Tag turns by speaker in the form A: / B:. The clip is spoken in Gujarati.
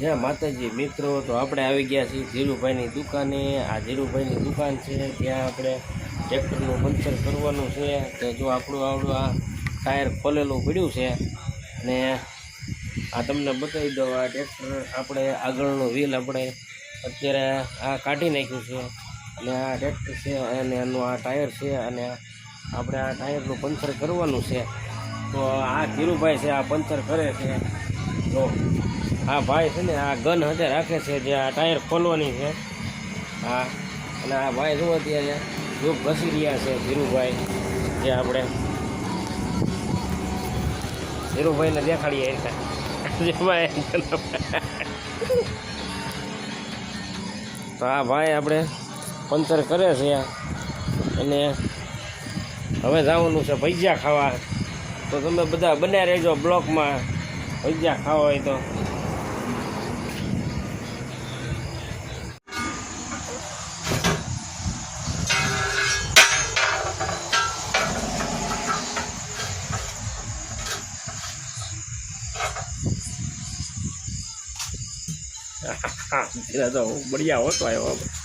A: જય માતાજી મિત્રો, તો આપણે આવી ગયા છીએ ધીરુભાઈની દુકાને। આ ધીરુભાઈની દુકાન છે, ત્યાં આપણે ટ્રેક્ટરનું પંચર કરવાનું છે। તો જો આપણું આ ટાયર ખોલેલું પડ્યું છે ને આ તમને બતાવી દઉં। આ ટ્રેક્ટર આપણે આગળનું વ્હીલ આપણે અત્યારે આ કાઢી નાખ્યું છે અને આ ટ્રેક્ટર છે અને એનું આ ટાયર છે અને આપણે આ ટાયરનું પંચર કરવાનું છે। તો આ ધીરુભાઈ છે, આ પંચર કરે છે। તો આ ભાઈ છે ને આ ગન હાથે રાખે છે, જે આ ટાયર ખોલવાની છે। હા, અને આ ભાઈ શું અત્યારે જો ઘસી રહ્યા છે ધીરુભાઈ, જે આપણે ધીરુભાઈને દેખાડીએ તો આ ભાઈ આપણે પંચર કરે છે અને હવે જવાનું છે ભજીયા ખાવા। તો તમે બધા બન્યા રહેજો બ્લોકમાં, ભજીયા ખાવા હોય તો। तो बढ़िया होता है।